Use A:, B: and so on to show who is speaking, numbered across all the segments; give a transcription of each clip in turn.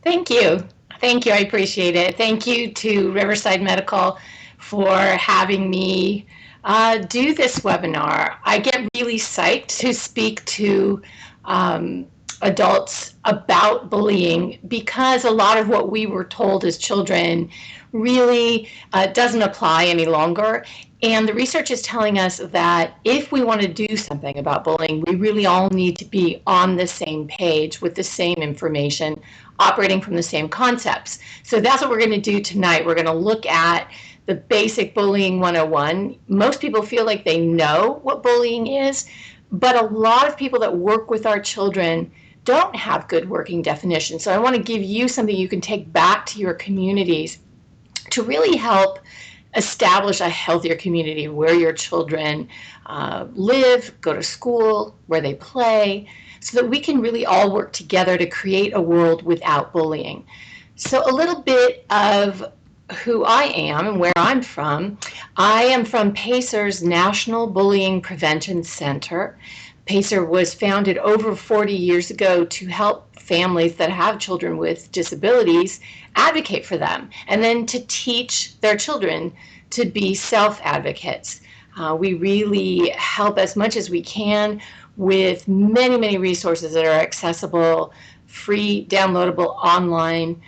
A: Thank you. Thank you. I appreciate it. Thank you to Riverside Medical for having me do this webinar. I get really psyched to speak to adults about bullying because a lot of what we were told as children really doesn't apply any longer. And the research is telling us that if we want to do something about bullying, we really all need to be on the same page with the same information, operating from the same concepts. So that's what we're going to do tonight. We're going to look at the basic bullying 101. Most people feel like they know what bullying is, but a lot of people that work with our children don't have good working definitions. So I want to give you something you can take back to your communities to really help establish a healthier community where your children live, go to school, where they play, so that we can really all work together to create a world without bullying. So a little bit of who I am and where I'm from. I am from PACER's National Bullying Prevention Center. PACER was founded over 40 years ago to help families that have children with disabilities advocate for them, and then to teach their children to be self-advocates. We really help as much as we can with many, many resources that are accessible, free, downloadable, online.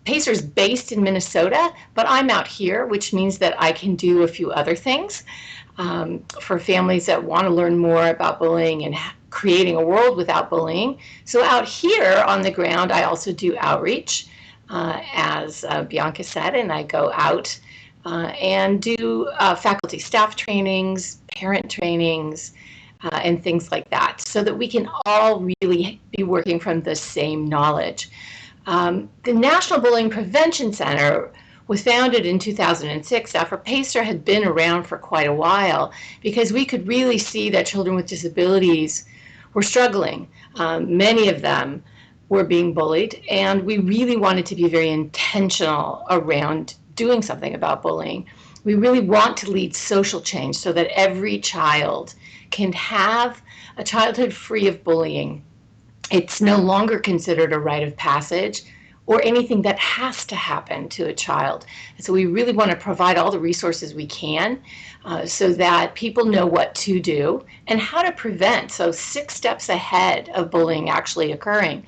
A: PACER is based in Minnesota, but I'm out here, which means that I can do a few other things for families that want to learn more about bullying and creating a world without bullying. So out here on the ground, I also do outreach, as Bianca said, and I go out and do faculty staff trainings, parent trainings, and things like that, so that we can all really be working from the same knowledge. The National Bullying Prevention Center was founded in 2006 after PACER had been around for quite a while, because we could really see that children with disabilities were struggling. Many of them were being bullied, and we really wanted to be very intentional around doing something about bullying. We really want to lead social change so that every child can have a childhood free of bullying. It's no longer considered a rite of passage or anything that has to happen to a child. So we really want to provide all the resources we can so that people know what to do and how to prevent. So 6 steps ahead of bullying actually occurring.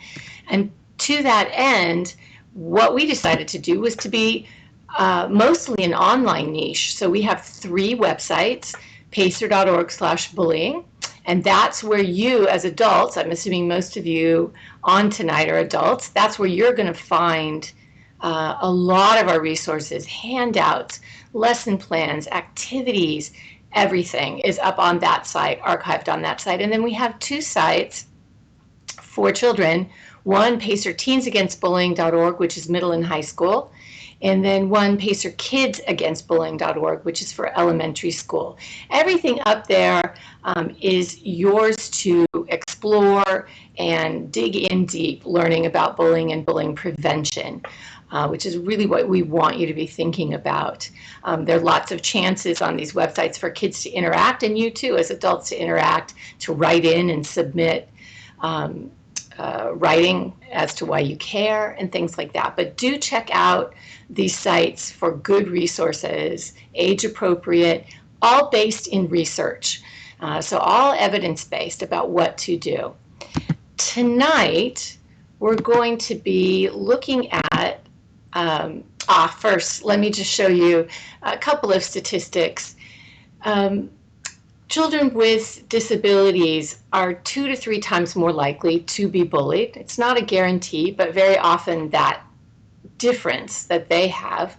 A: And to that end, what we decided to do was to be mostly an online niche. So we have 3 websites, pacer.org/bullying. And that's where you, as adults, I'm assuming most of you on tonight are adults, that's where you're going to find a lot of our resources, handouts, lesson plans, activities, everything is up on that site, archived on that site. And then we have 2 sites for children. One, pacerteensagainstbullying.org, which is middle and high school. And then one, pacerkidsagainstbullying.org, which is for elementary school. Everything up there is yours to explore and dig in deep, learning about bullying and bullying prevention, which is really what we want you to be thinking about. There are lots of chances on these websites for kids to interact, and you too, as adults, to interact, to write in and submit writing as to why you care and things like that. But do check out these sites for good resources, age appropriate, all based in research. So all evidence-based about what to do. Tonight, we're going to be looking at, first, let me just show you a couple of statistics. Children with disabilities are 2 to 3 times more likely to be bullied. It's not a guarantee, but very often that difference that they have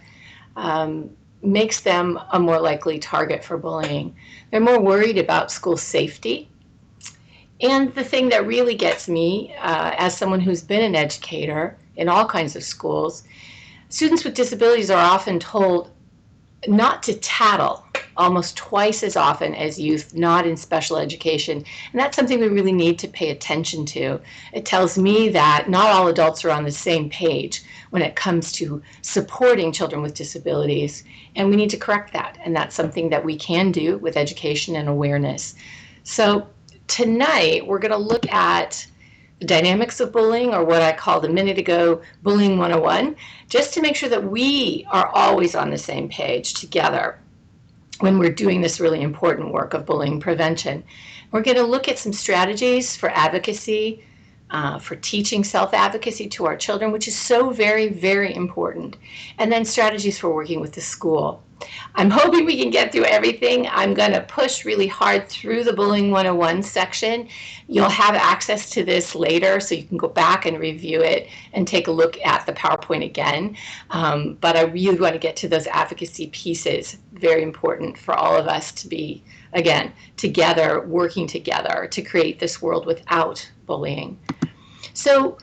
A: makes them a more likely target for bullying. They're more worried about school safety. And the thing that really gets me, as someone who's been an educator in all kinds of schools, students with disabilities are often told not to tattle almost twice as often as youth not in special education. And that's something we really need to pay attention to. It tells me that not all adults are on the same page when it comes to supporting children with disabilities, and we need to correct that. And that's something that we can do with education and awareness. So tonight, we're going to look at dynamics of bullying, or what I called a minute ago Bullying 101, just to make sure that we are always on the same page together when we're doing this really important work of bullying prevention. We're going to look at some strategies for advocacy, for teaching self-advocacy to our children, which is so very, very important, and then strategies for working with the school. I'm hoping we can get through everything. I'm going to push really hard through the Bullying 101 section. You'll have access to this later, so you can go back and review it and take a look at the PowerPoint again. But I really want to get to those advocacy pieces. Very important for all of us to be, again, together, working together to create this world without bullying. So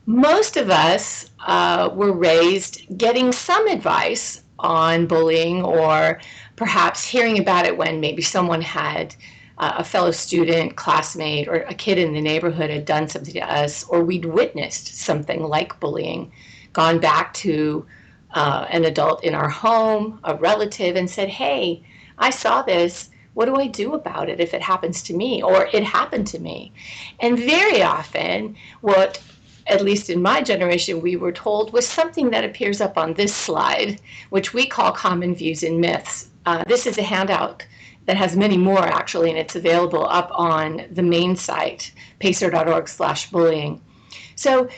A: most of us were raised getting some advice on bullying, or perhaps hearing about it when maybe someone had a fellow student, classmate, or a kid in the neighborhood had done something to us, or we'd witnessed something like bullying, gone back to an adult in our home, a relative, and said, hey, I saw this. What do I do about it if it happens to me, or it happened to me? And very often, what, at least in my generation, we were told was something that appears up on this slide, which we call Common Views and Myths. This is a handout that has many more, actually, and it's available up on the main site, pacer.org/bullying. So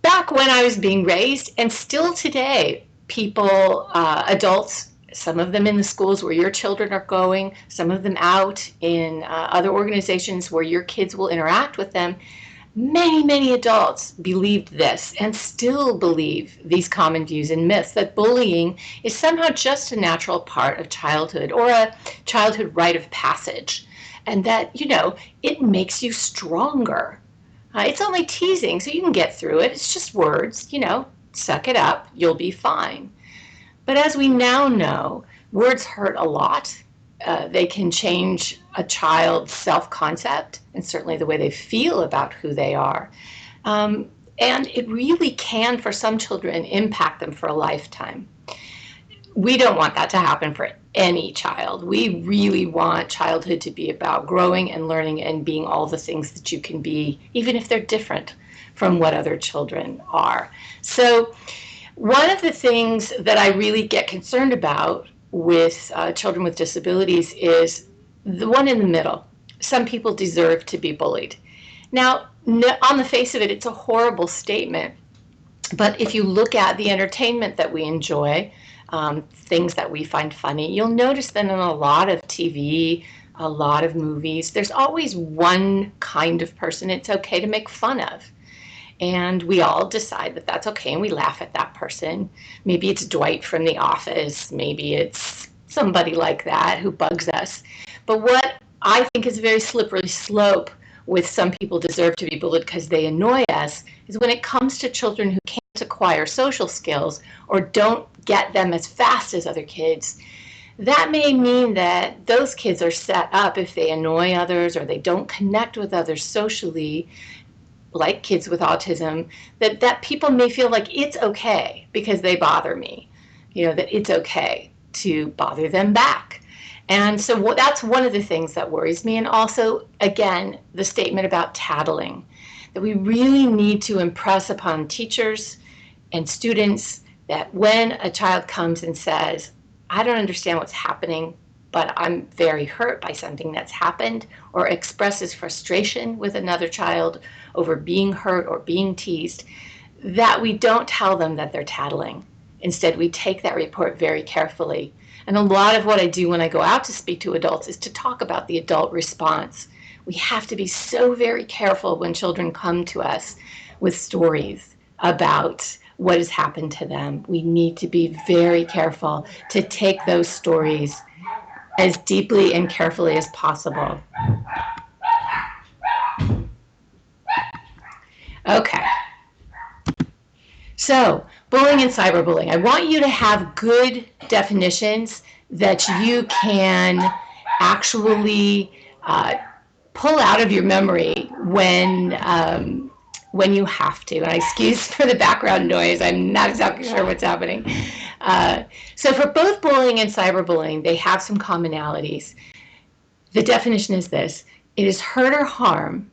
A: back when I was being raised, and still today, people, adults, some of them in the schools where your children are going, some of them out in other organizations where your kids will interact with them, many adults believed this and still believe these common views and myths, that bullying is somehow just a natural part of childhood, or a childhood rite of passage, and that, you know, it makes you stronger. It's only teasing, so you can get through it. It's just words, you know, suck it up, you'll be fine. But as we now know, words hurt a lot. They can change a child's self-concept and certainly the way they feel about who they are. And it really can, for some children, impact them for a lifetime. We don't want that to happen for any child. We really want childhood to be about growing and learning and being all the things that you can be, even if they're different from what other children are. So one of the things that I really get concerned about with children with disabilities is the one in the middle. Some people deserve to be bullied. Now, on the face of it, it's a horrible statement. But if you look at the entertainment that we enjoy, things that we find funny, you'll notice that in a lot of TV, a lot of movies, there's always one kind of person it's okay to make fun of. And we all decide that that's okay, and we laugh at that person. Maybe it's Dwight from The Office. Maybe it's somebody like that who bugs us. But what I think is a very slippery slope with some people deserve to be bullied because they annoy us is when it comes to children who can't acquire social skills or don't get them as fast as other kids. That may mean that those kids are set up, if they annoy others or they don't connect with others socially, like kids with autism, that people may feel like it's okay because they bother me, you know, that it's okay to bother them back. And so that's one of the things that worries me. And also, again, the statement about tattling, that we really need to impress upon teachers and students that when a child comes and says, I don't understand what's happening, but I'm very hurt by something that's happened, or expresses frustration with another child over being hurt or being teased, that we don't tell them that they're tattling. Instead, we take that report very carefully. And a lot of what I do when I go out to speak to adults is to talk about the adult response. We have to be so very careful when children come to us with stories about what has happened to them. We need to be very careful to take those stories as deeply and carefully as possible. Okay. So, bullying and cyberbullying. I want you to have good definitions that you can actually pull out of your memory when you have to. And excuse for the background noise, I'm not exactly sure what's happening. So for both bullying and cyberbullying, they have some commonalities. The definition is this: it is hurt or harm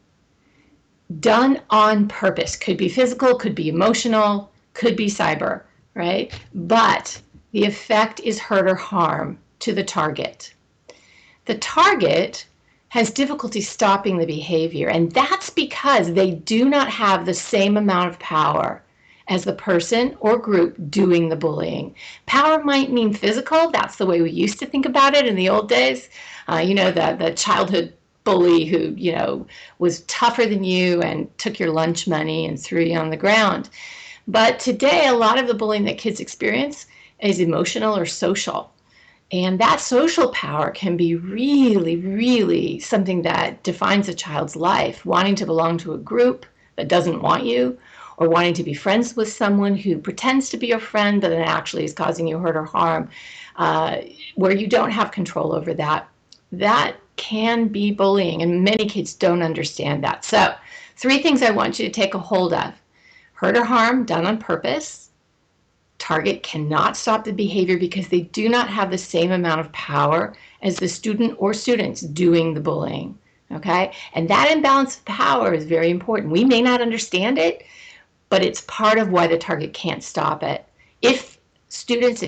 A: done on purpose. Could be physical, could be emotional, could be cyber, right? But the effect is hurt or harm to the target. The target has difficulty stopping the behavior, and that's because they do not have the same amount of power as the person or group doing the bullying. Power might mean physical. That's the way we used to think about it in the old days. The childhood bully who, was tougher than you and took your lunch money and threw you on the ground. But today, a lot of the bullying that kids experience is emotional or social. And that social power can be really, really something that defines a child's life. Wanting to belong to a group that doesn't want you, or wanting to be friends with someone who pretends to be your friend but then actually is causing you hurt or harm, where you don't have control over that. That can be bullying, and many kids don't understand that. So 3 things I want you to take a hold of. Hurt or harm done on purpose. Target cannot stop the behavior because they do not have the same amount of power as the student or students doing the bullying. Okay? And that imbalance of power is very important. We may not understand it, but it's part of why the target can't stop it. If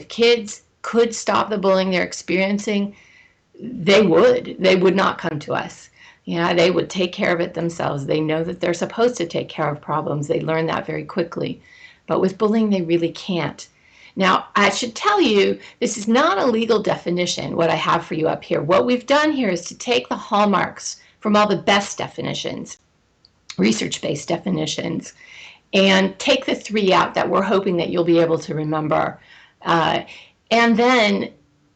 A: kids could stop the bullying they're experiencing, they would not come to us. They would take care of it themselves. They know that they're supposed to take care of problems. They learn that very quickly. But with bullying, they really can't. Now, I should tell you, this is not a legal definition, what I have for you up here. What we've done here is to take the hallmarks from all the best definitions, research-based definitions, and take the 3 out that we're hoping that you'll be able to remember. And then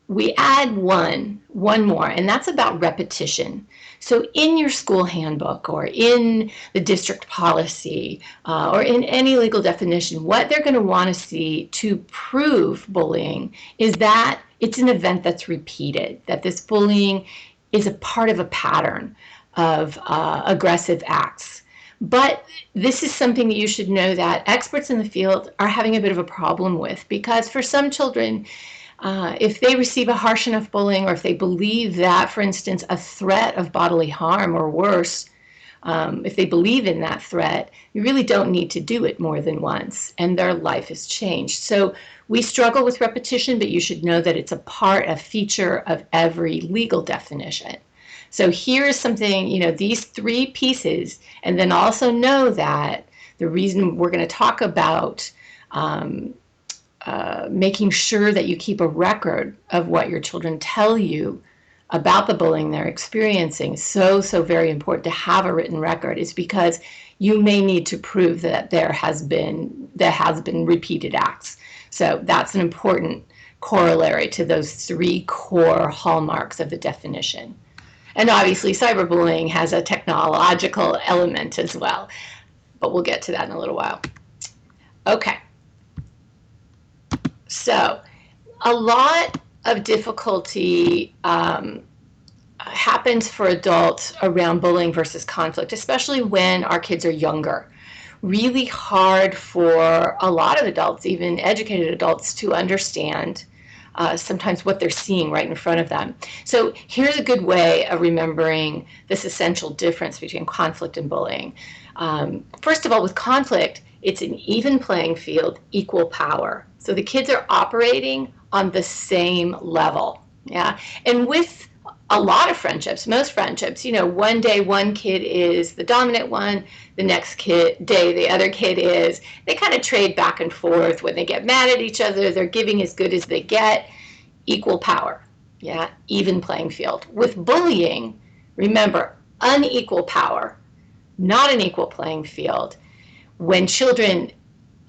A: we add one more, and that's about repetition. So in your school handbook or in the district policy or in any legal definition, what they're going to want to see to prove bullying is that it's an event that's repeated, that this bullying is a part of a pattern of aggressive acts. But this is something that you should know that experts in the field are having a bit of a problem with, because for some children, if they receive a harsh enough bullying, or if they believe that, for instance, a threat of bodily harm or worse, if they believe in that threat, you really don't need to do it more than once, and their life is changed. So we struggle with repetition, but you should know that it's a feature of every legal definition. So here's something, these 3 pieces, and then also know that the reason we're going to talk about making sure that you keep a record of what your children tell you about the bullying they're experiencing, so very important to have a written record, is because you may need to prove that there has been repeated acts. So that's an important corollary to those 3 core hallmarks of the definition. And obviously cyberbullying has a technological element as well, but we'll get to that in a little while. Okay. So a lot of difficulty happens for adults around bullying versus conflict, especially when our kids are younger. Really hard for a lot of adults, even educated adults, to understand sometimes what they're seeing right in front of them. So here's a good way of remembering this essential difference between conflict and bullying. First of all, with conflict, it's an even playing field, equal power. So the kids are operating on the same level. Yeah. And with a lot of friendships, most friendships, one day one kid is the dominant one, the next day the other kid is. They kind of trade back and forth. When they get mad at each other, they're giving as good as they get. Equal power. Yeah. Even playing field. With bullying, remember, unequal power, not an equal playing field. When children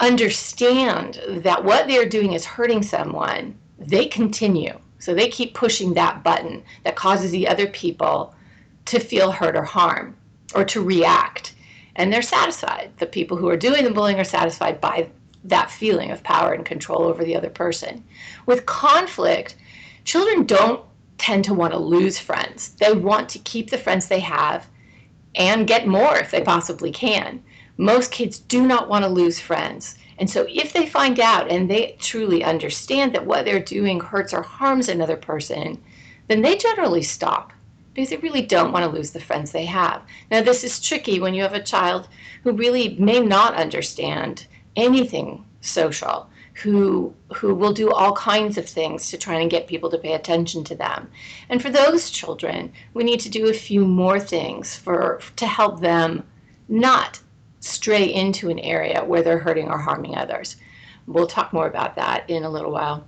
A: understand that what they're doing is hurting someone, they continue. So they keep pushing that button that causes the other people to feel hurt or harm or to react. And they're satisfied. The people who are doing the bullying are satisfied by that feeling of power and control over the other person. With conflict, children don't tend to want to lose friends. They want to keep the friends they have and get more if they possibly can. Most kids do not want to lose friends. And so if they find out and they truly understand that what they're doing hurts or harms another person, then they generally stop because they really don't want to lose the friends they have. Now, this is tricky when you have a child who really may not understand anything social, who will do all kinds of things to try and get people to pay attention to them. And for those children, we need to do a few more things to help them not stray into an area where they're hurting or harming others. We'll talk more about that in a little while.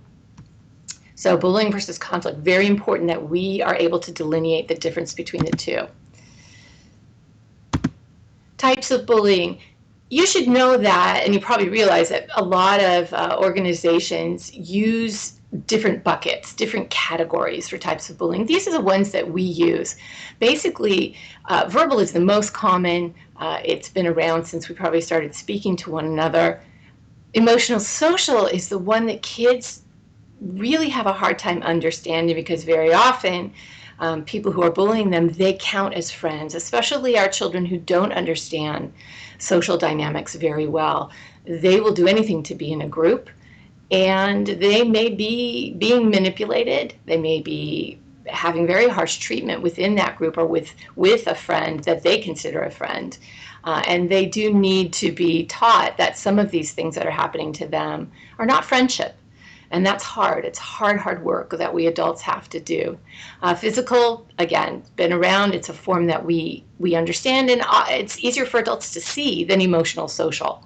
A: So bullying versus conflict, very important that we are able to delineate the difference between the two. Types of bullying. You should know that, and you probably realize that a lot of organizations use different buckets, different categories for types of bullying. These are the ones that we use. Basically, verbal is the most common. It's been around since we probably started speaking to one another. Emotional social is the one that kids really have a hard time understanding, because very often people who are bullying them, they count as friends, especially our children who don't understand social dynamics very well. They will do anything to be in a group, and they may be being manipulated. They may be having very harsh treatment within that group or with a friend that they consider a friend. And they do need to be taught that some of these things that are happening to them are not friendship. And that's hard. It's hard work that we adults have to do. Physical, again, been around. It's a form that we understand, and it's easier for adults to see than emotional social.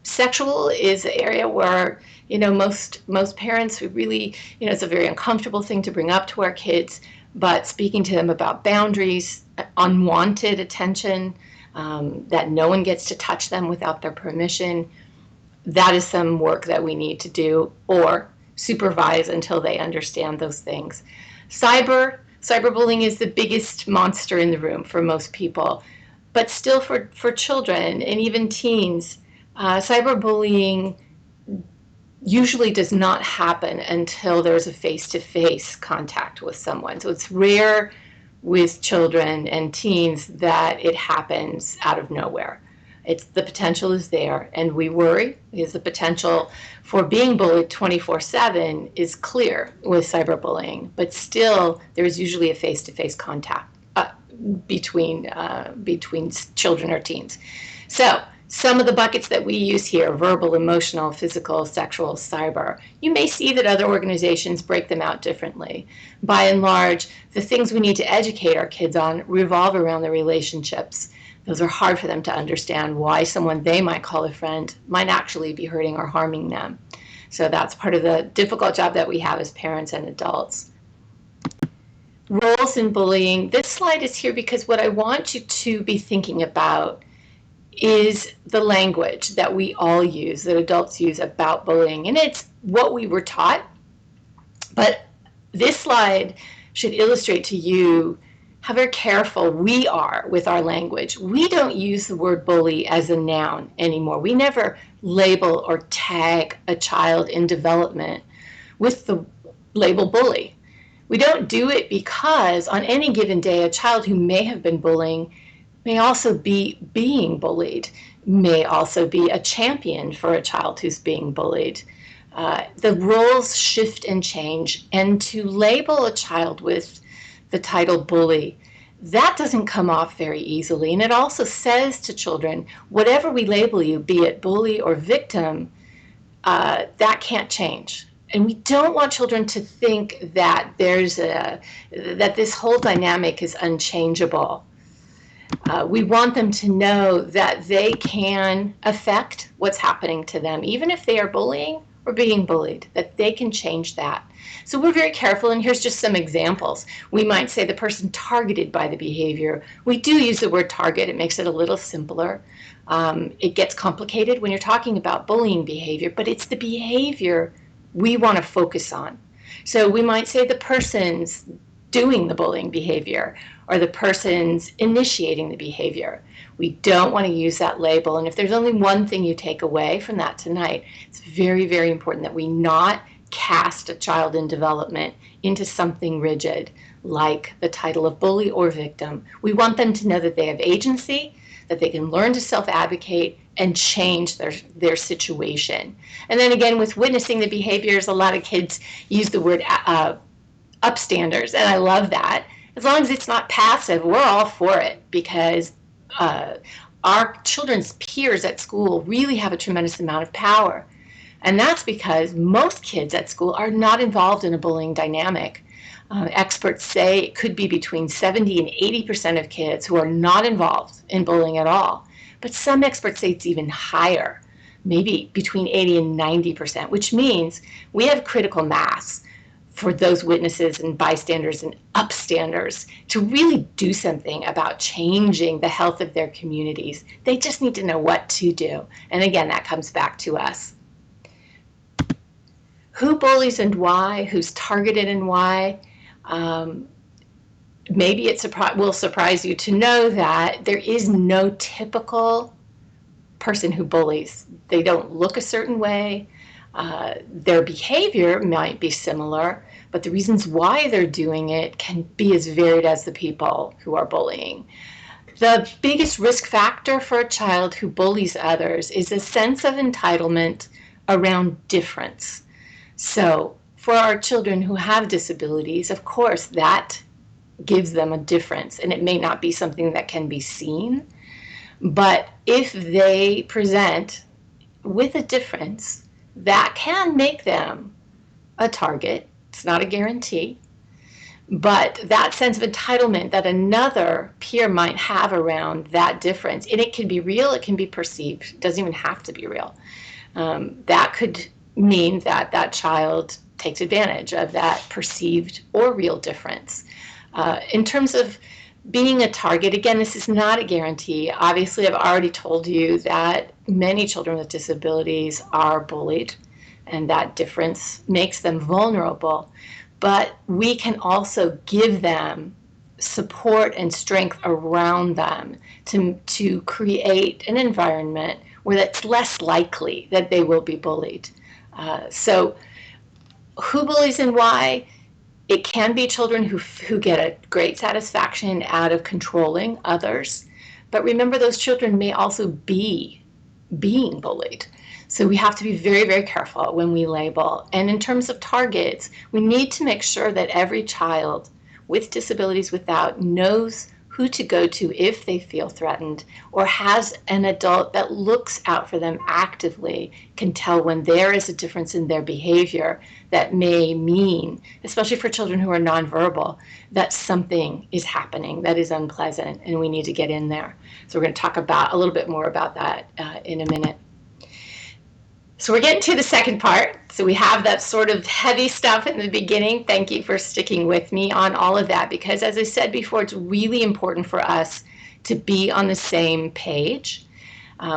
A: Sexual is an area where, most parents, we really, it's a very uncomfortable thing to bring up to our kids, but speaking to them about boundaries, unwanted attention, that no one gets to touch them without their permission, that is some work that we need to do or supervise until they understand those things. Cyberbullying is the biggest monster in the room for most people, but still for children and even teens, cyberbullying usually does not happen until there's a face-to-face contact with someone. So it's rare with children and teens that it happens out of nowhere. The potential is there, and we worry because the potential for being bullied 24/7 is clear with cyberbullying, but still there's usually a face-to-face contact between children or teens. So some of the buckets that we use here: verbal, emotional, physical, sexual, cyber. You may see that other organizations break them out differently. By and large, the things we need to educate our kids on revolve around the relationships. Those are hard for them to understand, why someone they might call a friend might actually be hurting or harming them. So that's part of the difficult job that we have as parents and adults. Roles in bullying. This slide is here because what I want you to be thinking about is the language that we all use, that adults use about bullying. And it's what we were taught. But this slide should illustrate to you how very careful we are with our language. We don't use the word bully as a noun anymore. We never label or tag a child in development with the label bully. We don't do it because on any given day, a child who may have been bullying may also be being bullied, may also be a champion for a child who's being bullied. The roles shift and change, and to label a child with the title bully, that doesn't come off very easily. And it also says to children, whatever we label you, be it bully or victim, that can't change. And we don't want children to think that that this whole dynamic is unchangeable. We want them to know that they can affect what's happening to them, even if they are bullying or being bullied, that they can change that. So we're very careful, and here's just some examples. We might say the person targeted by the behavior. We do use the word target. It makes it a little simpler. It gets complicated when you're talking about bullying behavior, but it's the behavior we want to focus on. So we might say the person's doing the bullying behavior or the person's initiating the behavior. We don't want to use that label. And if there's only one thing you take away from that tonight, it's very, very important that we not cast a child in development into something rigid like the title of bully or victim. We want them to know that they have agency, that they can learn to self-advocate and change their situation. And then again, with witnessing the behaviors, a lot of kids use the word upstanders, and I love that. As long as it's not passive, we're all for it, because our children's peers at school really have a tremendous amount of power. And that's because most kids at school are not involved in a bullying dynamic. Experts say it could be between 70 and 80% of kids who are not involved in bullying at all. But some experts say it's even higher, maybe between 80 and 90%, which means we have critical mass for those witnesses and bystanders and upstanders to really do something about changing the health of their communities. They just need to know what to do. And again, that comes back to us. Who bullies and why? Who's targeted and why? Maybe it will surprise you to know that there is no typical person who bullies. They don't look a certain way. Their behavior might be similar, but the reasons why they're doing it can be as varied as the people who are bullying. The biggest risk factor for a child who bullies others is a sense of entitlement around difference. So for our children who have disabilities, of course, that gives them a difference, and it may not be something that can be seen, but if they present with a difference, that can make them a target. It's not a guarantee, but that sense of entitlement that another peer might have around that difference, and it can be real, it can be perceived, it doesn't even have to be real. That could mean that that child takes advantage of that perceived or real difference. In terms of being a target, again, this is not a guarantee. Obviously, I've already told you that many children with disabilities are bullied, and that difference makes them vulnerable. But we can also give them support and strength around them to create an environment where that's less likely that they will be bullied. So who bullies and why? It can be children who get a great satisfaction out of controlling others. But remember, those children may also be being bullied. So we have to be very, very careful when we label. And in terms of targets, we need to make sure that every child with disabilities without knows who to go to if they feel threatened, or has an adult that looks out for them actively, can tell when there is a difference in their behavior that may mean, especially for children who are nonverbal, that something is happening that is unpleasant and we need to get in there. So we're going to talk about a little bit more about that in a minute. So we're getting to the second part. So we have that sort of heavy stuff in the beginning. Thank you for sticking with me on all of that, because as I said before, it's really important for us to be on the same page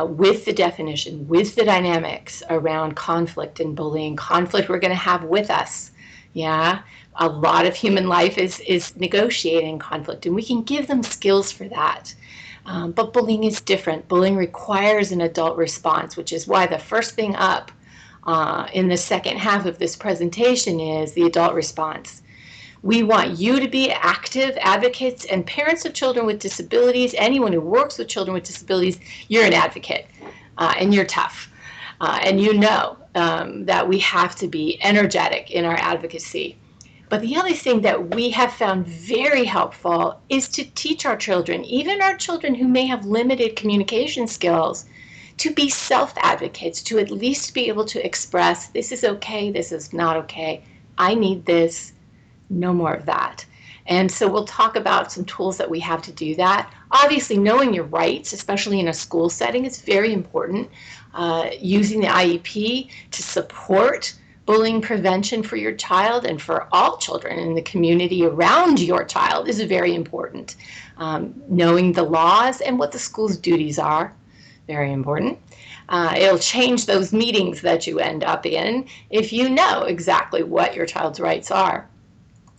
A: with the definition, with the dynamics around conflict and bullying. Conflict we're going to have with us. Yeah, a lot of human life is negotiating conflict, and we can give them skills for that. But bullying is different. Bullying requires an adult response, which is why the first thing up in the second half of this presentation is the adult response. We want you to be active advocates, and parents of children with disabilities, anyone who works with children with disabilities, you're an advocate and you're tough. And you know that we have to be energetic in our advocacy. But the other thing that we have found very helpful is to teach our children, even our children who may have limited communication skills, to be self-advocates, to at least be able to express, this is okay, this is not okay, I need this, no more of that. And so we'll talk about some tools that we have to do that. Obviously, knowing your rights, especially in a school setting, is very important. Using the IEP to support bullying prevention for your child and for all children in the community around your child is very important. Knowing the laws and what the school's duties are, very important. It'll change those meetings that you end up in if you know exactly what your child's rights are.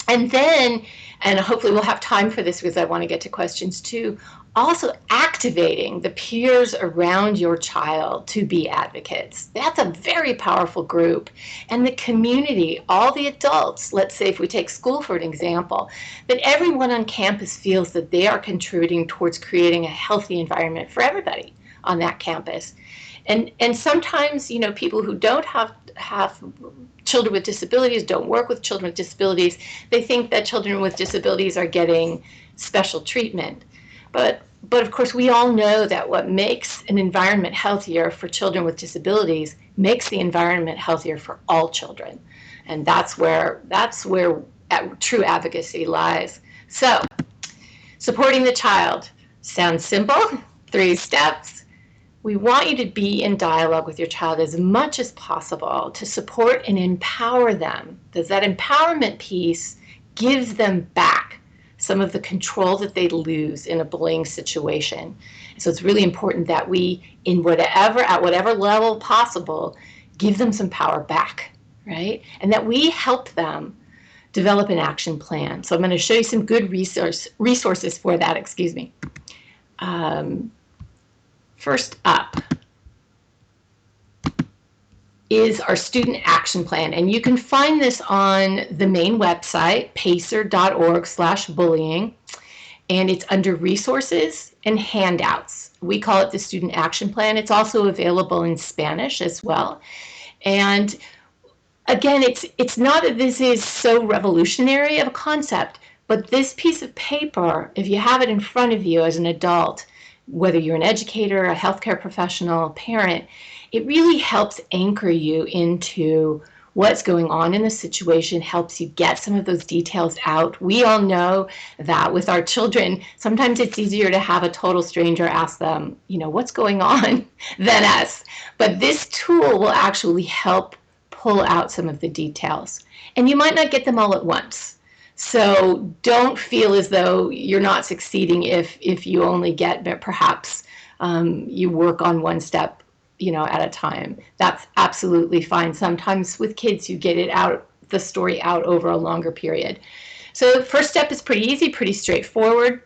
A: And then, and hopefully we'll have time for this because I want to get to questions too, also activating the peers around your child to be advocates. That's a very powerful group. And the community, all the adults, let's say if we take school for an example, that everyone on campus feels that they are contributing towards creating a healthy environment for everybody on that campus. And sometimes, people who don't have children with disabilities, don't work with children with disabilities, they think that children with disabilities are getting special treatment. But of course, we all know that what makes an environment healthier for children with disabilities makes the environment healthier for all children. And that's where true advocacy lies. So, supporting the child sounds simple, 3 steps. We want you to be in dialogue with your child as much as possible to support and empower them, because that empowerment piece gives them back some of the control that they lose in a bullying situation. So it's really important that we, at whatever level possible, give them some power back, right? And that we help them develop an action plan. So I'm going to show you some good resources for that, excuse me. First up is our student action plan. And you can find this on the main website, pacer.org/bullying. And it's under resources and handouts. We call it the student action plan. It's also available in Spanish as well. And again, it's not that this is so revolutionary of a concept, but this piece of paper, if you have it in front of you as an adult, whether you're an educator, a healthcare professional, a parent, it really helps anchor you into what's going on in the situation, helps you get some of those details out. We all know that with our children, sometimes it's easier to have a total stranger ask them, what's going on than us. But this tool will actually help pull out some of the details. And you might not get them all at once. So don't feel as though you're not succeeding if you only get perhaps you work on one step at a time. That's absolutely fine. Sometimes with kids you get the story out over a longer period. So the first step is pretty easy, pretty straightforward.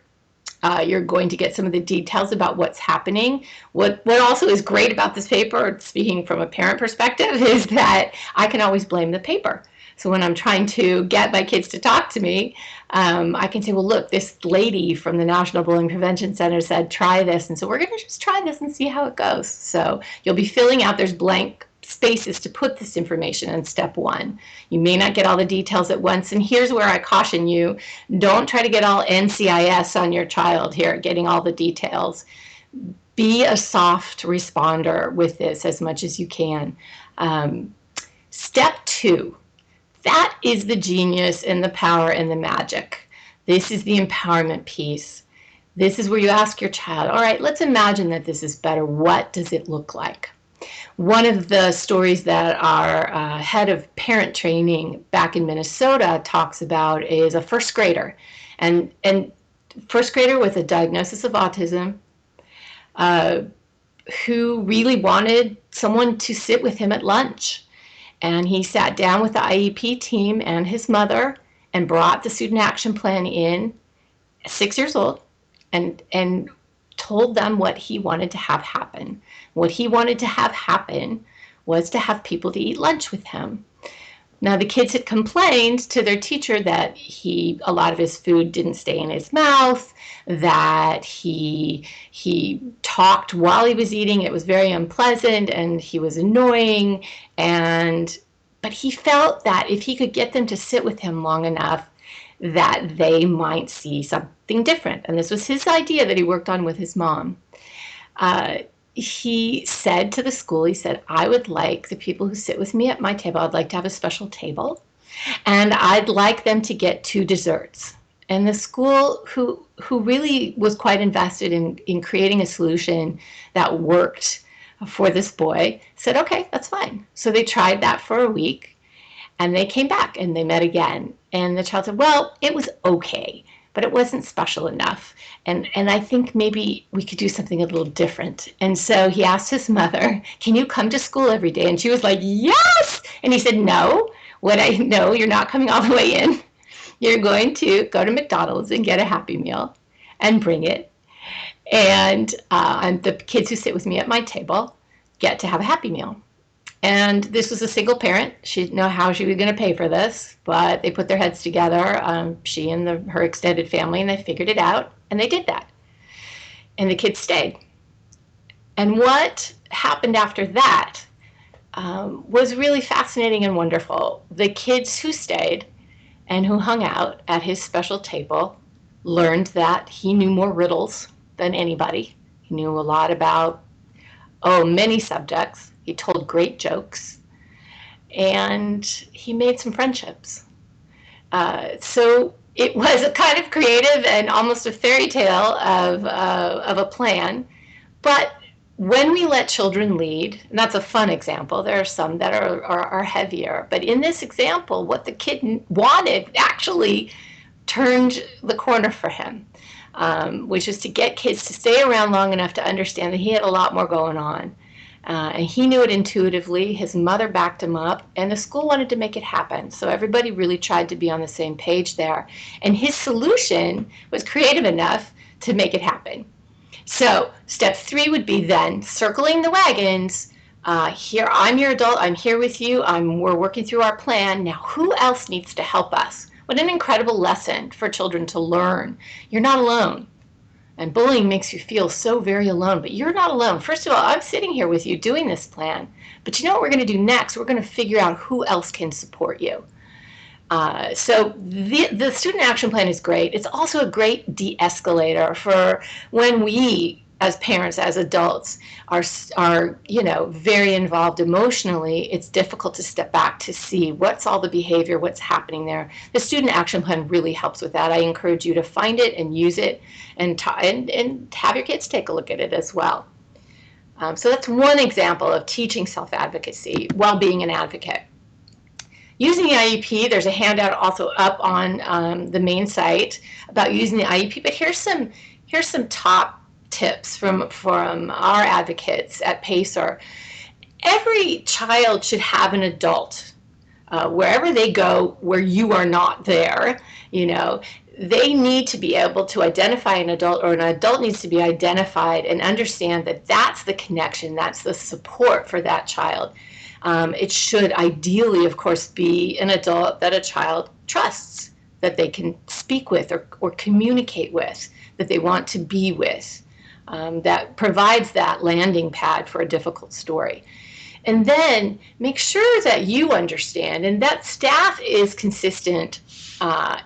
A: You're going to get some of the details about what's happening. What also is great about this paper, speaking from a parent perspective, is that I can always blame the paper. So when I'm trying to get my kids to talk to me, I can say, well, look, this lady from the National Bullying Prevention Center said, try this. And so we're going to just try this and see how it goes. So you'll be filling out, there's blank spaces to put this information in step 1. You may not get all the details at once. And here's where I caution you, don't try to get all NCIS on your child here, getting all the details. Be a soft responder with this as much as you can. Step 2. That is the genius and the power and the magic. This is the empowerment piece. This is where you ask your child, all right, let's imagine that this is better. What does it look like? One of the stories that our head of parent training back in Minnesota talks about is a first grader. And first grader with a diagnosis of autism who really wanted someone to sit with him at lunch. And he sat down with the IEP team and his mother and brought the student action plan in, 6 years old, and told them what he wanted to have happen. What he wanted to have happen was to have people to eat lunch with him. Now, the kids had complained to their teacher that a lot of his food didn't stay in his mouth, that he talked while he was eating. It was very unpleasant and he was annoying. But he felt that if he could get them to sit with him long enough, that they might see something different. And this was his idea that he worked on with his mom. He said to the school, he said, I would like the people who sit with me at my table, I'd like to have a special table, and I'd like them to get 2 desserts. And the school, who really was quite invested in creating a solution that worked for this boy, said, okay, that's fine. So they tried that for a week, and they came back and they met again. And the child said, well, it was okay, but it wasn't special enough. And I think maybe we could do something a little different. And so he asked his mother, can you come to school every day? And she was like, yes! And he said, no, you're not coming all the way in. You're going to go to McDonald's and get a Happy Meal and bring it. And the kids who sit with me at my table get to have a Happy Meal. And this was a single parent. She didn't know how she was going to pay for this, but they put their heads together, she and her extended family, and they figured it out, and they did that. And the kids stayed. And what happened after that was really fascinating and wonderful. The kids who stayed and who hung out at his special table learned that he knew more riddles than anybody. He knew a lot about, many subjects. He told great jokes, and he made some friendships. So it was a kind of creative and almost a fairy tale of a plan. But when we let children lead, and that's a fun example, there are some that are heavier, but in this example, what the kid wanted actually turned the corner for him, which is to get kids to stay around long enough to understand that he had a lot more going on. And he knew it intuitively. His mother backed him up, and the school wanted to make it happen. So everybody really tried to be on the same page there. And his solution was creative enough to make it happen. So step 3 would be then circling the wagons. Here, I'm your adult. I'm here with you. We're working through our plan. Now, who else needs to help us? What an incredible lesson for children to learn. You're not alone. And bullying makes you feel so very alone, but you're not alone. First of all, I'm sitting here with you doing this plan, but you know what we're going to do next? We're going to figure out who else can support you. So the student action plan is great. It's also a great de-escalator for when we, as parents, as adults, are very involved emotionally. It's difficult to step back to see what's all the behavior, what's happening there. The student action plan really helps with that. I encourage you to find it and use it, and have your kids take a look at it as well. So that's one example of teaching self-advocacy while being an advocate. Using the IEP, there's a handout also up on the main site about using the IEP, but here's some top tips from our advocates at PACER. Every child should have an adult wherever they go where you are not there. They need to be able to identify an adult, or an adult needs to be identified and understand that that's the connection, that's the support for that child. It should ideally, of course, be an adult that a child trusts, that they can speak with or communicate with, that they want to be with, that provides that landing pad for a difficult story. And then make sure that you understand and that staff is consistent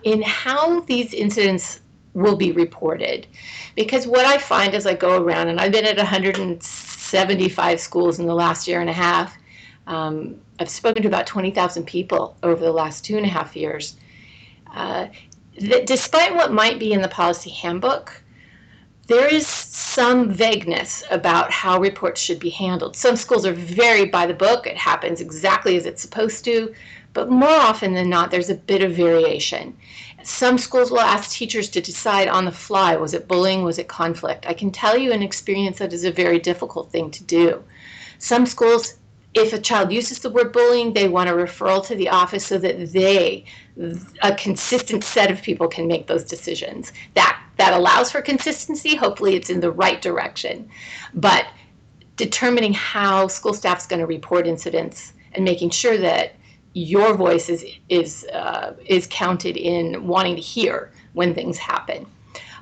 A: in how these incidents will be reported. Because what I find as I go around, and I've been at 175 schools in the last year and a half, I've spoken to about 20,000 people over the last 2.5 years. That despite what might be in the policy handbook, there is some vagueness about how reports should be handled. Some schools are very by the book. It happens exactly as it's supposed to, but more often than not, there's a bit of variation. Some schools will ask teachers to decide on the fly, was it bullying, was it conflict? I can tell you in experience that is a very difficult thing to do. Some schools, if a child uses the word bullying, they want a referral to the office so that a consistent set of people can make those decisions. That allows for consistency. Hopefully it's in the right direction. But determining how school staff is going to report incidents and making sure that your voice is counted in wanting to hear when things happen.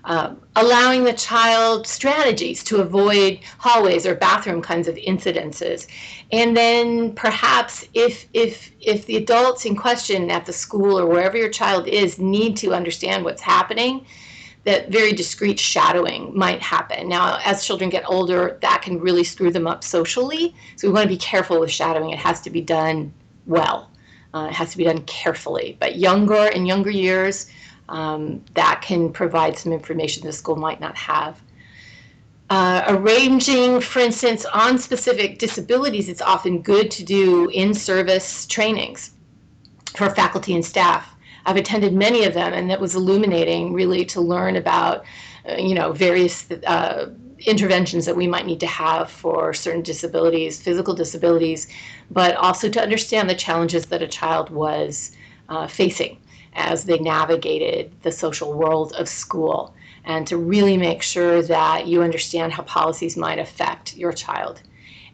A: Allowing the child strategies to avoid hallways or bathroom kinds of incidences. And then perhaps if the adults in question at the school or wherever your child is need to understand what's happening, that very discreet shadowing might happen. Now, as children get older, that can really screw them up socially. So we want to be careful with shadowing. It has to be done well. It has to be done carefully. But in younger years, that can provide some information the school might not have. Arranging, for instance, on specific disabilities, it's often good to do in-service trainings for faculty and staff. I've attended many of them, and that was illuminating, really, to learn about, various interventions that we might need to have for certain disabilities, physical disabilities, but also to understand the challenges that a child was facing as they navigated the social world of school, and to really make sure that you understand how policies might affect your child.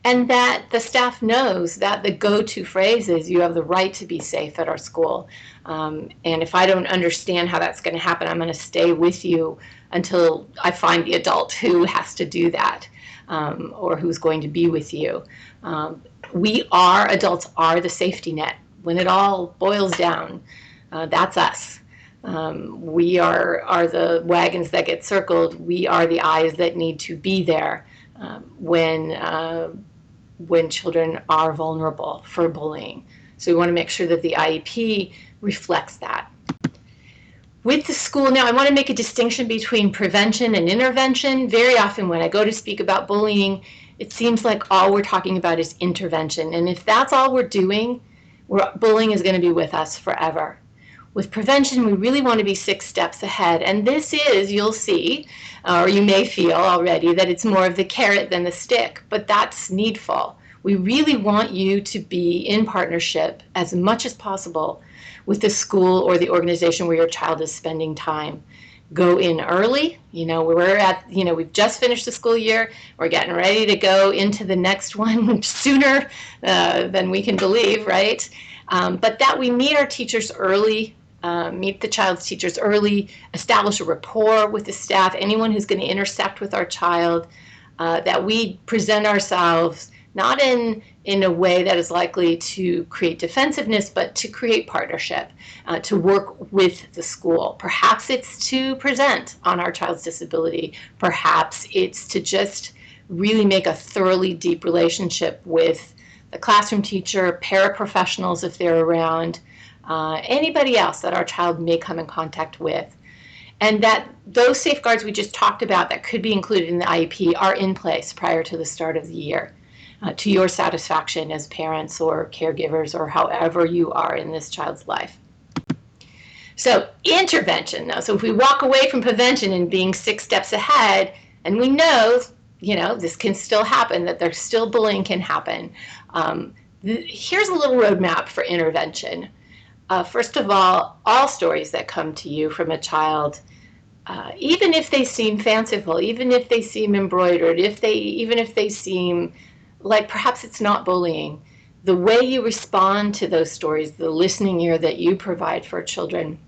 A: And that the staff knows that the go-to phrase is, you have the right to be safe at our school. And if I don't understand how that's going to happen, I'm going to stay with you until I find the adult who has to do that. or who's going to be with you. Adults are the safety net. When it all boils down, that's us. We are the wagons that get circled. We are the eyes that need to be there when children are vulnerable for bullying. So we want to make sure that the IEP reflects that. With the school now, I want to make a distinction between prevention and intervention. Very often when I go to speak about bullying, it seems like all we're talking about is intervention. And if that's all we're doing, bullying is going to be with us forever. With prevention, we really want to be 6 steps ahead. And this is, you'll see, or you may feel already, that it's more of the carrot than the stick, but that's needful. We really want you to be in partnership as much as possible with the school or the organization where your child is spending time. Go in early. We've just finished the school year. We're getting ready to go into the next one sooner than we can believe, right? But that we meet our teachers early, meet the child's teachers early, establish a rapport with the staff, anyone who's going to intersect with our child, that we present ourselves not in a way that is likely to create defensiveness, but to create partnership, to work with the school. Perhaps it's to present on our child's disability. Perhaps it's to just really make a thoroughly deep relationship with the classroom teacher, paraprofessionals if they're around, anybody else that our child may come in contact with. And that those safeguards we just talked about that could be included in the IEP are in place prior to the start of the year. To your satisfaction as parents or caregivers or however you are in this child's life. So intervention now. So if we walk away from prevention and being 6 steps ahead, and we know, this can still happen, that there's still bullying can happen. Here's a little roadmap for intervention. First of all stories that come to you from a child, even if they seem fanciful, even if they seem embroidered, even if they seem like perhaps it's not bullying, the way you respond to those stories, the listening ear that you provide for children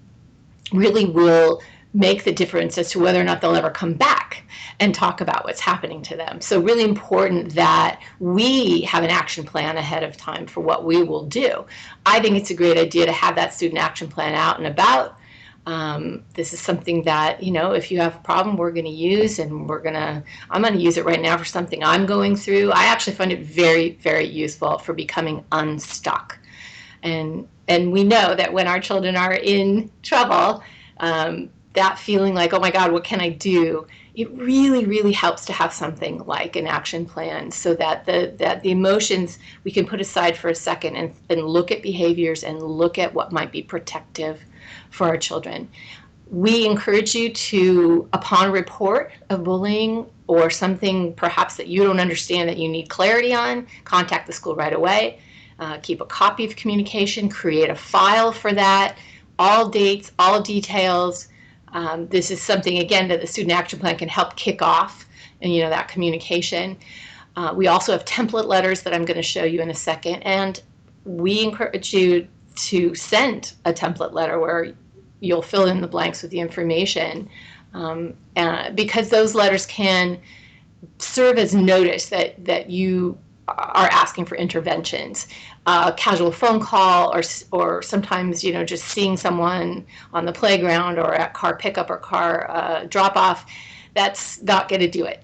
A: really will make the difference as to whether or not they'll ever come back and talk about what's happening to them. So really important that we have an action plan ahead of time for what we will do. I think it's a great idea to have that student action plan out and about. This is something that, if you have a problem, we're going to use, and I'm going to use it right now for something I'm going through. I actually find it very, very useful for becoming unstuck. And we know that when our children are in trouble, that feeling like, oh my God, what can I do? It really, really helps to have something like an action plan so that the emotions we can put aside for a second and look at behaviors and look at what might be protective for our children. We encourage you to, upon report of bullying or something perhaps that you don't understand that you need clarity on, contact the school right away. Keep a copy of communication, create a file for that, all dates, all details. This is something, again, that the student action plan can help kick off, and that communication. We also have template letters that I'm going to show you in a second, and we encourage you to send a template letter where you'll fill in the blanks with the information, because those letters can serve as notice that you are asking for interventions. A casual phone call, or sometimes just seeing someone on the playground or at car pickup or car drop off, that's not going to do it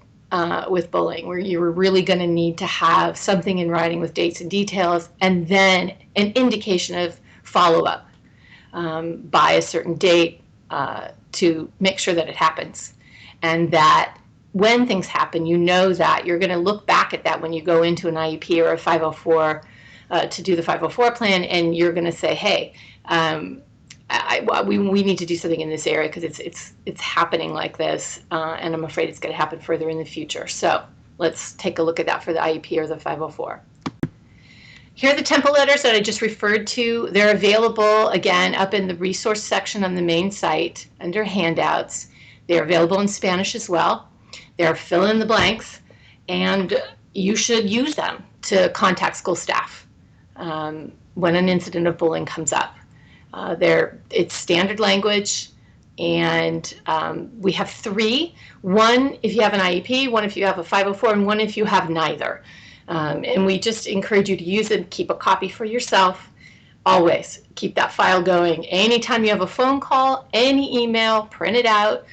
A: with bullying, where you're really going to need to have something in writing with dates and details, and then an indication of follow-up by a certain date to make sure that it happens, and that when things happen, that you're going to look back at that when you go into an IEP or a 504 to do the 504 plan, and you're going to say, hey, we need to do something in this area because it's happening like this, and I'm afraid it's going to happen further in the future. So let's take a look at that for the IEP or the 504. Here are the template letters that I just referred to. They're available, again, up in the resource section on the main site under handouts. They're available in Spanish as well. They're fill in the blanks, and you should use them to contact school staff when an incident of bullying comes up. It's standard language. And we have 3, one if you have an IEP, one if you have a 504, and one if you have neither. And we just encourage you to use it, keep a copy for yourself. Always keep that file going. Anytime you have a phone call, any email, print it out.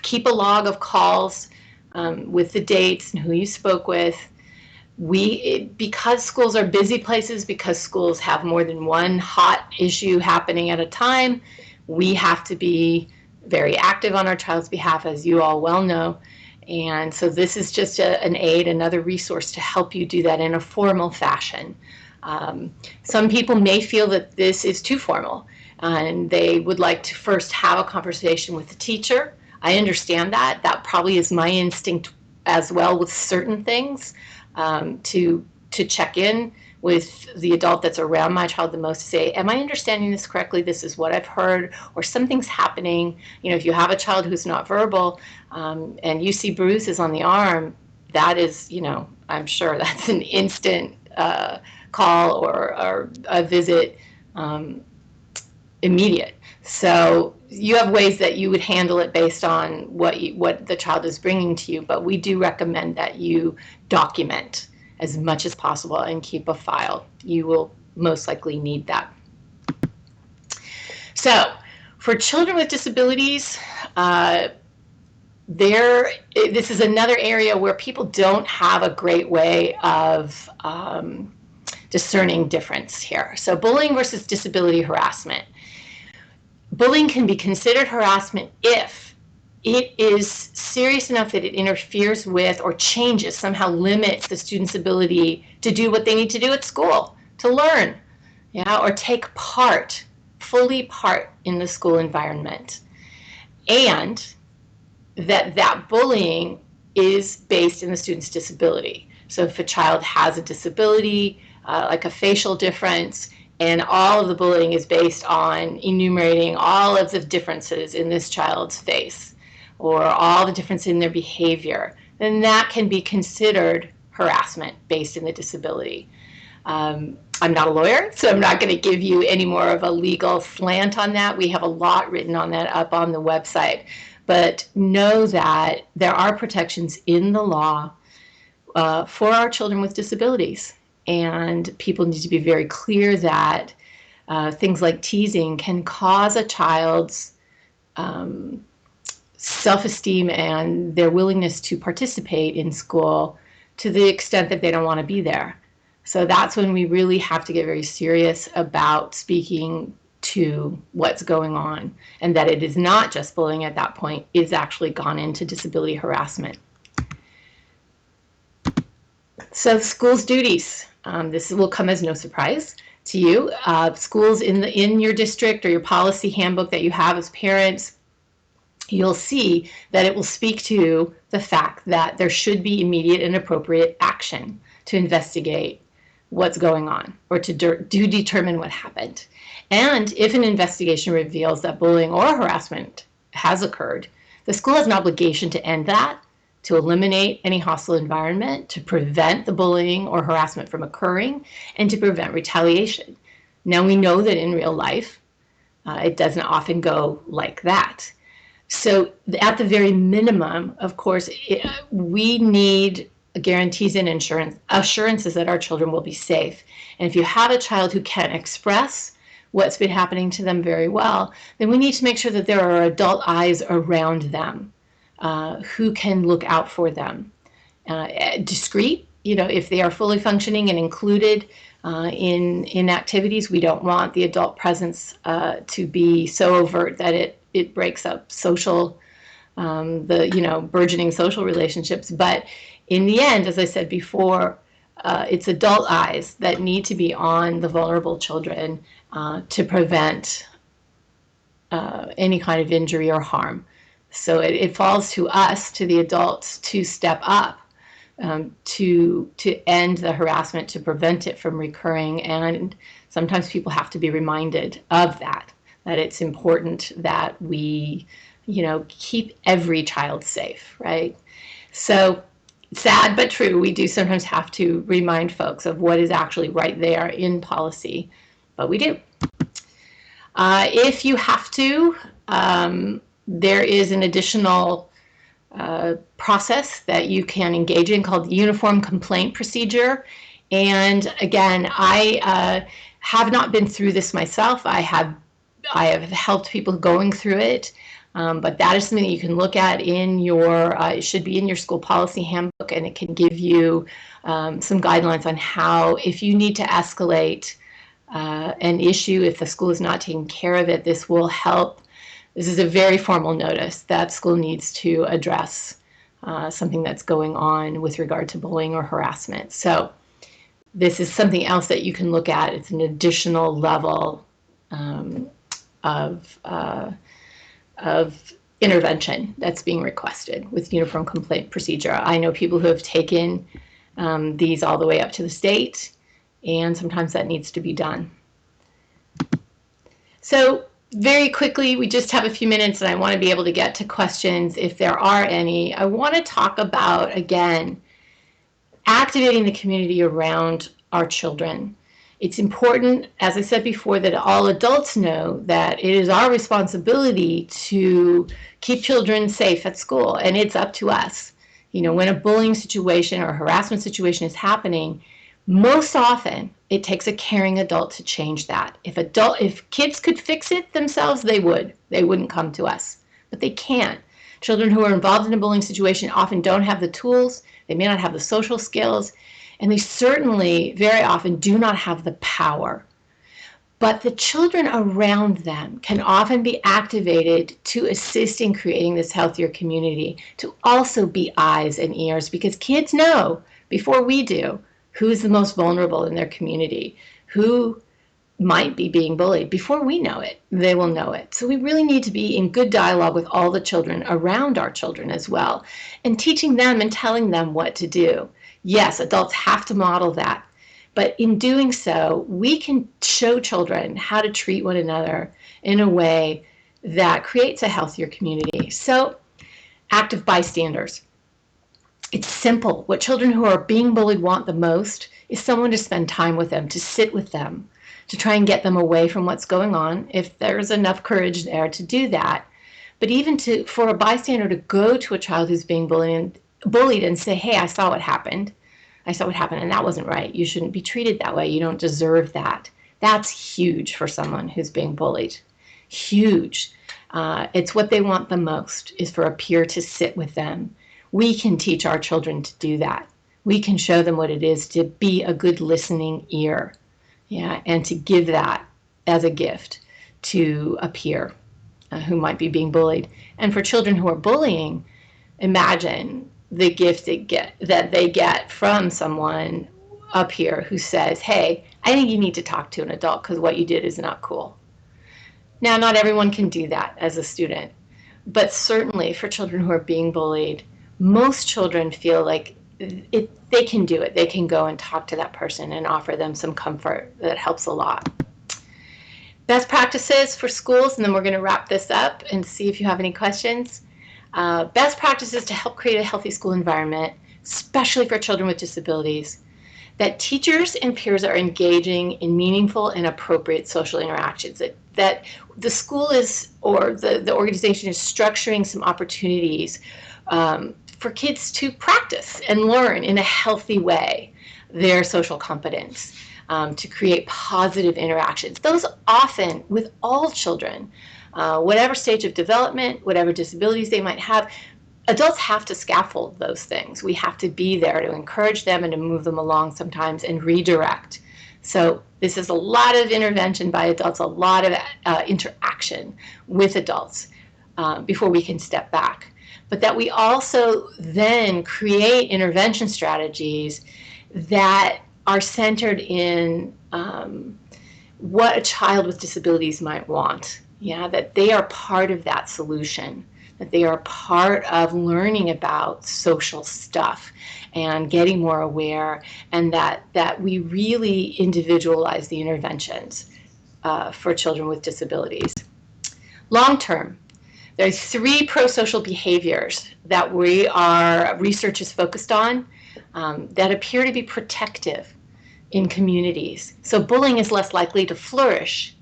A: Keep a log of calls with the dates and who you spoke with. Because schools are busy places, because schools have more than one hot issue happening at a time, we have to be very active on our child's behalf, as you all well know. And so this is just an aid, another resource to help you do that in a formal fashion. Some people may feel that this is too formal, and they would like to first have a conversation with the teacher. I understand that. That probably is my instinct as well with certain things, to check in with the adult that's around my child the most, to say, am I understanding this correctly? This is what I've heard, or something's happening. You know, if you have a child who's not verbal, and you see bruises on the arm, that is, you know, I'm sure that's an instant call or a visit, immediate. So you have ways that you would handle it based on what the child is bringing to you, but we do recommend that you document as much as possible and keep a file. You will most likely need that. So for children with disabilities, this is another area where people don't have a great way of discerning difference here. So bullying versus disability harassment. Bullying can be considered harassment if it is serious enough that it interferes with or changes, somehow limits the student's ability to do what they need to do at school, to learn, yeah, or take fully part in the school environment. And that bullying is based in the student's disability. So if a child has a disability, like a facial difference, and all of the bullying is based on enumerating all of the differences in this child's face, or all the difference in their behavior, then that can be considered harassment based in the disability. I'm not a lawyer, so I'm not going to give you any more of a legal slant on that. We have a lot written on that up on the website. But know that there are protections in the law for our children with disabilities. And people need to be very clear that things like teasing can cause a child's self-esteem and their willingness to participate in school to the extent that they don't want to be there. So that's when we really have to get very serious about speaking to what's going on, and that it is not just bullying at that point, it's actually gone into disability harassment. So schools' duties. This will come as no surprise to you. Schools in your district or your policy handbook that you have as parents, you'll see that it will speak to the fact that there should be immediate and appropriate action to investigate what's going on, or to determine what happened. And if an investigation reveals that bullying or harassment has occurred, the school has an obligation to end that, to eliminate any hostile environment, to prevent the bullying or harassment from occurring, and to prevent retaliation. Now, we know that in real life, it doesn't often go like that. So at the very minimum, of course, we need guarantees and assurances that our children will be safe. And if you have a child who can't express what's been happening to them very well, then we need to make sure that there are adult eyes around them who can look out for them. Discreet, you know, if they are fully functioning and included in activities, we don't want the adult presence to be so overt that it breaks up social, burgeoning social relationships. But in the end, as I said before, it's adult eyes that need to be on the vulnerable children to prevent any kind of injury or harm. So it falls to us, to the adults, to step up to end the harassment, to prevent it from recurring. And sometimes people have to be reminded of that it's important that we, keep every child safe, right? So sad but true, we do sometimes have to remind folks of what is actually right there in policy, but we do. If you have to, there is an additional process that you can engage in called the Uniform Complaint Procedure. And again, I have not been through this myself. I have helped people going through it, but that is something that you can look at in your, it should be in your school policy handbook, and it can give you some guidelines on how, if you need to escalate an issue, if the school is not taking care of it, this will help. This is a very formal notice that school needs to address something that's going on with regard to bullying or harassment. So this is something else that you can look at. It's an additional level of intervention that's being requested with Uniform Complaint Procedure. I know people who have taken these all the way up to the state, and sometimes that needs to be done. So very quickly, we just have a few minutes, and I want to be able to get to questions if there are any. I want to talk about, again, activating the community around our children. It's important, as I said before, that all adults know that it is our responsibility to keep children safe at school, and it's up to us. You know, when a bullying situation or a harassment situation is happening, most often it takes a caring adult to change that. If kids could fix it themselves, they would. They wouldn't come to us, but they can't. Children who are involved in a bullying situation often don't have the tools, they may not have the social skills, and they certainly very often do not have the power. But the children around them can often be activated to assist in creating this healthier community, to also be eyes and ears, because kids know before we do who's the most vulnerable in their community, who might be being bullied. Before we know it, they will know it. So we really need to be in good dialogue with all the children around our children as well, and teaching them and telling them what to do. Yes, adults have to model that, but in doing so, we can show children how to treat one another in a way that creates a healthier community. So, active bystanders. It's simple. What children who are being bullied want the most is someone to spend time with them, to sit with them, to try and get them away from what's going on, if there's enough courage there to do that. But even for a bystander to go to a child who's being bullied and say, hey, I saw what happened. I saw what happened, and that wasn't right. You shouldn't be treated that way. You don't deserve that. That's huge for someone who's being bullied. Huge. It's what they want the most, is for a peer to sit with them. We can teach our children to do that. We can show them what it is to be a good listening ear, and to give that as a gift to a peer who might be being bullied. And for children who are bullying, imagine the gift that they get from someone up here who says, hey, I think you need to talk to an adult because what you did is not cool. Now, not everyone can do that as a student, but certainly for children who are being bullied, most children feel like they can do it. They can go and talk to that person and offer them some comfort. That helps a lot. Best practices for schools, and then we're going to wrap this up and see if you have any questions. Best practices to help create a healthy school environment, especially for children with disabilities. That teachers and peers are engaging in meaningful and appropriate social interactions. That the school is, or the organization is structuring some opportunities for kids to practice and learn in a healthy way their social competence, to create positive interactions. Those often, with all children, whatever stage of development, whatever disabilities they might have, adults have to scaffold those things. We have to be there to encourage them and to move them along sometimes and redirect. So this is a lot of intervention by adults, a lot of interaction with adults before we can step back. But that we also then create intervention strategies that are centered in what a child with disabilities might want. That they are part of that solution, that they are part of learning about social stuff and getting more aware, and that we really individualize the interventions for children with disabilities. Long term, there are 3 pro-social behaviors that research is focused on that appear to be protective in communities. So bullying is less likely to flourish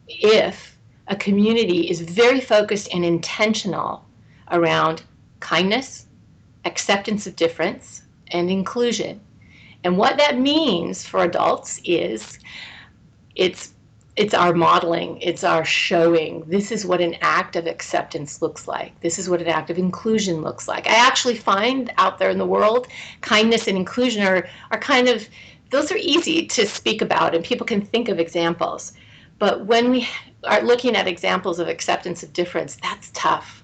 A: if a community is very focused and intentional around kindness, acceptance of difference, and inclusion. And what that means for adults is it's our modeling, it's our showing. This is what an act of acceptance looks like. This is what an act of inclusion looks like. I actually find out there in the world, kindness and inclusion are kind of, those are easy to speak about and people can think of examples. But when we are looking at examples of acceptance of difference, that's tough.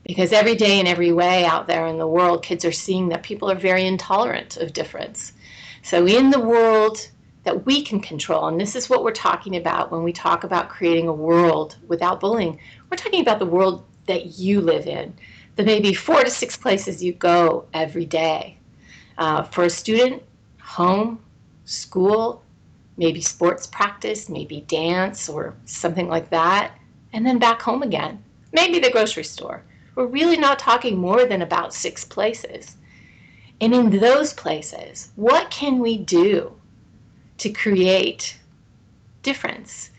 A: Because every day in every way out there in the world, kids are seeing that people are very intolerant of difference. So in the world that we can control, and this is what we're talking about when we talk about creating a world without bullying, we're talking about the world that you live in, the maybe 4 to 6 places you go every day. For a student, home, school, maybe sports practice, maybe dance or something like that, and then back home again, maybe the grocery store. We're really not talking more than about 6 places. And in those places, what can we do to create difference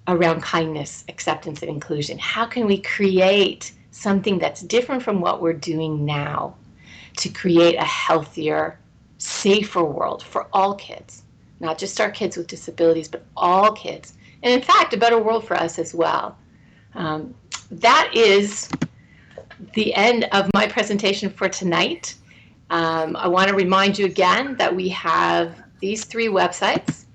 A: around kindness, acceptance, and inclusion? How can we create something that's different from what we're doing now to create a healthier, safer world for all kids, not just our kids with disabilities, but all kids, and in fact, a better world for us as well. That is the end of my presentation for tonight. I want to remind you again that we have these 3 websites,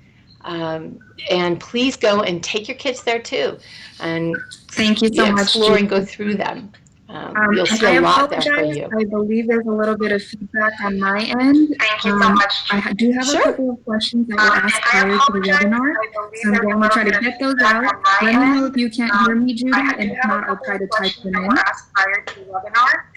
A: and please go and take your kids there too, and
B: thank you so much,
A: explore and go through them. You'll see a lot there for you.
B: I believe there's a little bit of feedback on my end.
C: Thank you so much.
B: I do have a couple of questions that were asked prior to the webinar, so I'm going to try to get those out. Let me know if you can't hear me, Judy, and if not, I'll try to type them in.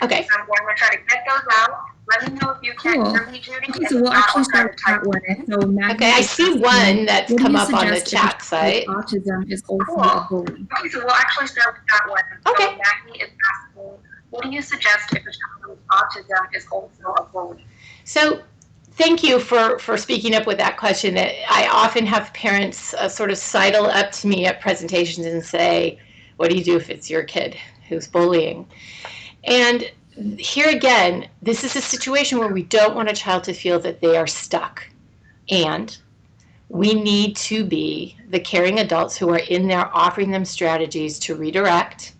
A: Okay.
C: So I'm going to try to get those out. Let me know if you can't hear me, Judy.
B: Okay, so we'll actually start with that one. So Maggie,
A: okay, I see one that's come up on the chat site.
B: Autism is also a bully.
C: Okay, so we'll actually start with that one.
A: Okay.
C: So Maggie is asking, what do you suggest if a child with autism is also a bully?
A: So thank you for speaking up with that question. I often have parents sort of sidle up to me at presentations and say, what do you do if it's your kid who's bullying? And here again, this is a situation where we don't want a child to feel that they are stuck. And we need to be the caring adults who are in there offering them strategies to redirect.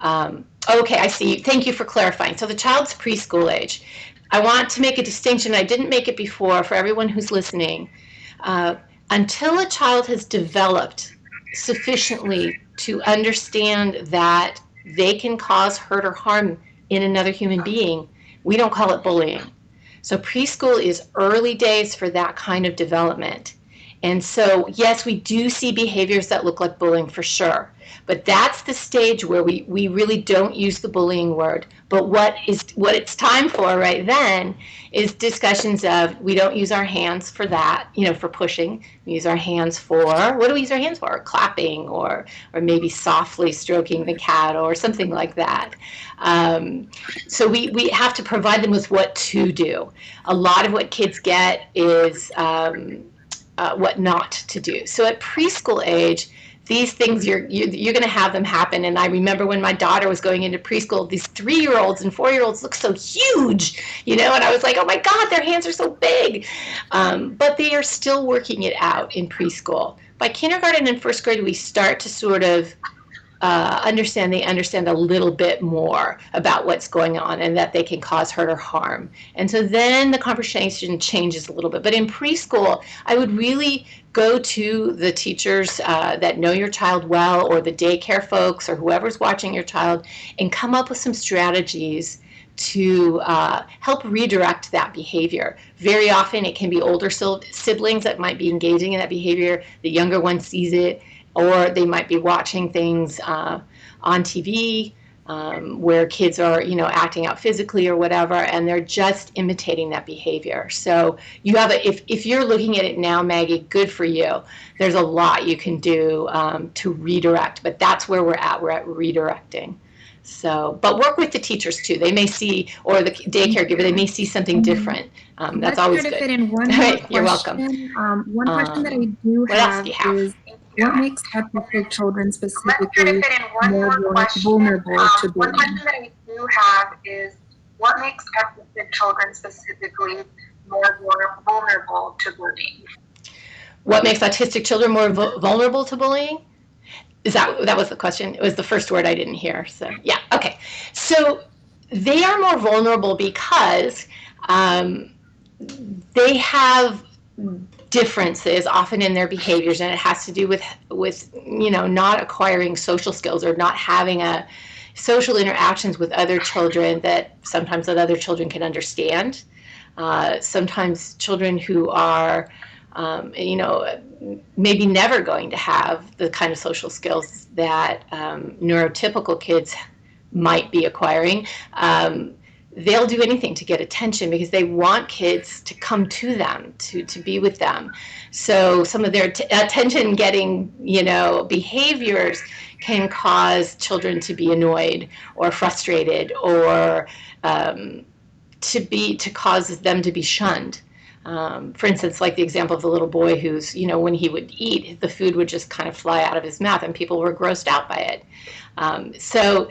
A: Okay, I see. Thank you for clarifying. So the child's preschool age. I want to make a distinction. I didn't make it before for everyone who's listening. Until a child has developed sufficiently to understand that they can cause hurt or harm in another human being, we don't call it bullying. So preschool is early days for that kind of development. And so, yes, we do see behaviors that look like bullying for sure. But that's the stage where we really don't use the bullying word. But what it's time for right then is discussions of, we don't use our hands for that, for pushing. We use our hands for, what do we use our hands for? Clapping or maybe softly stroking the cat or something like that. So we have to provide them with what to do. A lot of what kids get is what not to do. So at preschool age, these things, you're going to have them happen. And I remember when my daughter was going into preschool, these 3-year-olds and 4-year-olds look so huge, and I was like, oh my God, their hands are so big. But they are still working it out in preschool. By kindergarten and first grade, we start to sort of understand a little bit more about what's going on and that they can cause hurt or harm. And so then the conversation changes a little bit. But in preschool, I would really go to the teachers that know your child well, or the daycare folks, or whoever's watching your child, and come up with some strategies to help redirect that behavior. Very often it can be older siblings that might be engaging in that behavior. The younger one sees it, or they might be watching things on TV where kids are, acting out physically or whatever, and they're just imitating that behavior. So you have if you're looking at it now, Maggie, good for you. There's a lot you can do to redirect, but that's where we're at. We're at redirecting. So, but work with the teachers too. They may see, or the daycare giver, they may see something different. That's always good.
B: Fit in one
A: You're welcome.
B: One question that I do have is, What makes autistic children
C: Let's try to
B: specifically
C: fit in one
B: more
C: more question.
B: vulnerable to
C: One
B: bullying?
C: question that I do have is, what makes autistic children specifically more vulnerable to bullying?
A: What makes autistic children more vulnerable to bullying? Is that was the question? It was the first word I didn't hear. So yeah, okay. So they are more vulnerable because they have differences often in their behaviors, and it has to do with not acquiring social skills or not having a social interactions with other children that sometimes that other children can understand. Sometimes children who are maybe never going to have the kind of social skills that neurotypical kids might be acquiring. They'll do anything to get attention because they want kids to come to them, to be with them. So some of their attention-getting, behaviors can cause children to be annoyed or frustrated, or to cause them to be shunned. For instance, like the example of the little boy who's, when he would eat, the food would just kind of fly out of his mouth, and people were grossed out by it. So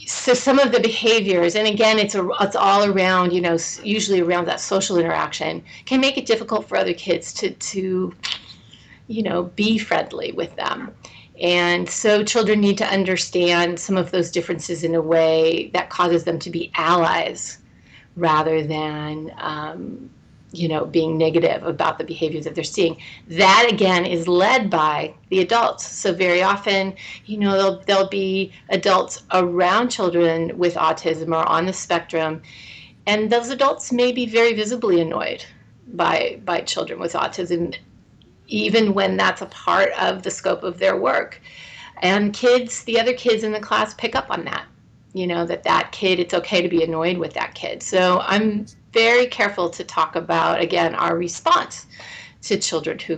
A: some of the behaviors, and again, it's all around, usually around that social interaction, can make it difficult for other kids to be friendly with them. And so children need to understand some of those differences in a way that causes them to be allies rather than being negative about the behaviors that they're seeing. That, again, is led by the adults. So very often, there'll be adults around children with autism or on the spectrum, and those adults may be very visibly annoyed by children with autism, even when that's a part of the scope of their work. And the other kids in the class pick up on that. That kid, it's okay to be annoyed with that kid. So I'm very careful to talk about, again, our response to children who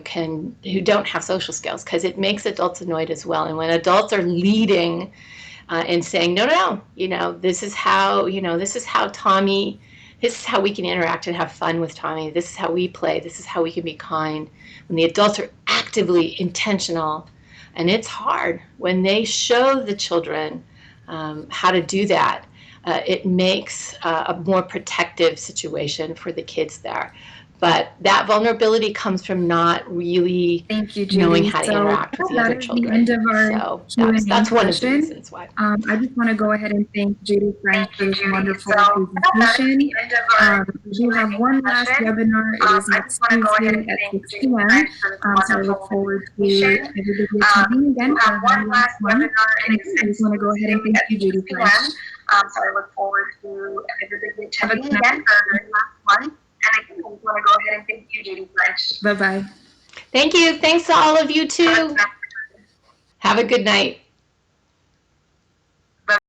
A: don't have social skills, because it makes adults annoyed as well. And when adults are leading and saying, no, this is how Tommy, this is how we can interact and have fun with Tommy, this is how we play, this is how we can be kind. When the adults are actively intentional, and it's hard, when they show the children how to do that, it makes a more protective situation for the kids there. But that vulnerability comes from not really knowing how to interact with the other children. So that's one of the reasons why.
B: I just want to go ahead and thank Judy French for this wonderful presentation. We do have one last webinar. It is next Tuesday at 6 p.m. So I look forward to everybody attending again for one last one. And I just want to go ahead and thank you, Judy French.
C: So I look forward to everybody attending again for our very last one. And I just want to go ahead and thank you, Judy French.
B: Bye-bye.
A: Thank you. Thanks to all of you, too. Have a good night.